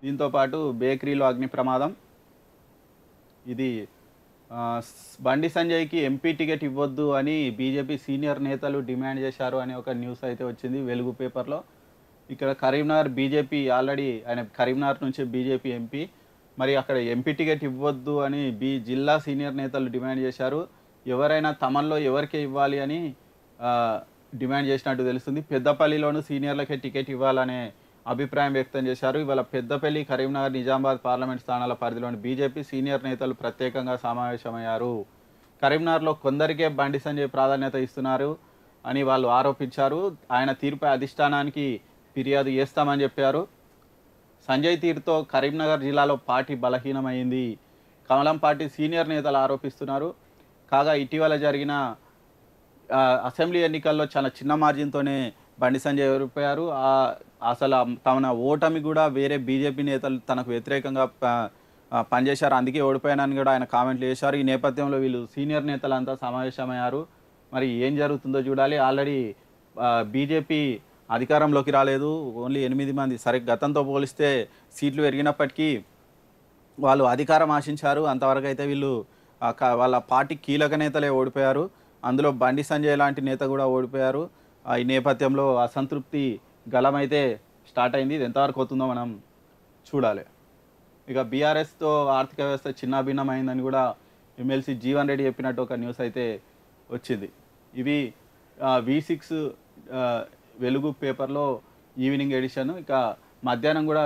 దీంతో పాటు బేకరీలో అగ్ని ప్రమాదం. ఇది బండి సంజయ్‌కి ఎంపీ టికెట్ ఇవ్వొద్దు అని బీజేపీ సీనియర్ నేతలు డిమాండ్ చేశారు అనే ఒక న్యూస్ అయితే వచ్చింది వెలుగు పేపర్‌లో. ఇక్కడ కరీంనగర్ బీజేపీ ఆల్రెడీ ఆయన కరీంనగర్ నుంచి బీజేపీ ఎంపీ. మరి అక్కడ ఎంపీ టికెట్ ఇవ్వొద్దు అని జిల్లా సీనియర్ నేతలు డిమాండ్ చేశారు. ఎవరైనా తమలో ఎవరికే ఇవ్వాలి అని ఆహ్, డిమాండ్ చేసినట్టు తెలుస్తుంది. పెద్దపల్లిలోను సీనియర్లకే టికెట్ ఇవ్వాలనే అభిప్రాయం వ్యక్తం చేశారు. ఇవాళ పెద్దపల్లి, కరీంనగర్, నిజామాబాద్ పార్లమెంట్ స్థానాల పరిధిలోని బీజేపీ సీనియర్ నేతలు ప్రత్యేకంగా సమావేశమయ్యారు. కరీంనగర్‌లో కొందరికే బండి సంజయ్ ప్రాధాన్యత ఇస్తున్నారు అని వాళ్ళు ఆరోపించారు. ఆయన తీరుపై అధిష్టానానికి ఫిర్యాదు చేస్తామని చెప్పారు. సంజయ్ తీరుతో కరీంనగర్ జిల్లాలో పార్టీ బలహీనమైంది. కమలం పార్టీ సీనియర్ నేతలు ఆరోపిస్తున్నారు. కాగా ఇటీవల జరిగిన అసెంబ్లీ ఎన్నికల్లో చాలా చిన్న మార్జిన్‌తోనే బండి సంజయ్ ఓడిపోయారు. అసలు తన ఓటమి గూడా వేరే బీజేపీ నేతలు తనకు వ్యతిరేకంగా పనిచేశారు. అందుకే ఓడిపోయానని గూడా ఆయన కామెంట్లు చేశారు. ఈ నేపథ్యంలో వీళ్ళు సీనియర్ నేతలంతా సమావేశమయ్యారు. మరి ఏం జరుగుతుందో చూడాలి. ఆల్రెడీ బీజేపీ అధికారంలోకి రాలేదు. ఓన్లీ 8 మంది. సరే గతంతో పోలిస్తే సీట్లు పెరిగినప్పటికీ వాళ్ళు అధికారం ఆశించారు. అంతవరకైతే వీళ్ళు వాళ్ళ పార్టీ కీలక నేతలే ఓడిపోయారు. అందులో బండి సంజయ్ లాంటి నేత కూడా ఓడిపోయారు. ఈ నేపథ్యంలో అసంతృప్తి గళమైతే స్టార్ట్ అయింది. ఇది ఎంతవరకు అవుతుందో మనం చూడాలి. ఇక బీఆర్ఎస్‌తో ఆర్థిక వ్యవస్థ చిన్నాభిన్నమైందని కూడా ఎమ్మెల్సీ జీవన్ రెడ్డి చెప్పినట్టు ఒక న్యూస్ అయితే వచ్చింది. ఇవి V6 వెలుగు పేపర్‌లో ఈవినింగ్ ఎడిషన్. ఇక మధ్యాహ్నం కూడా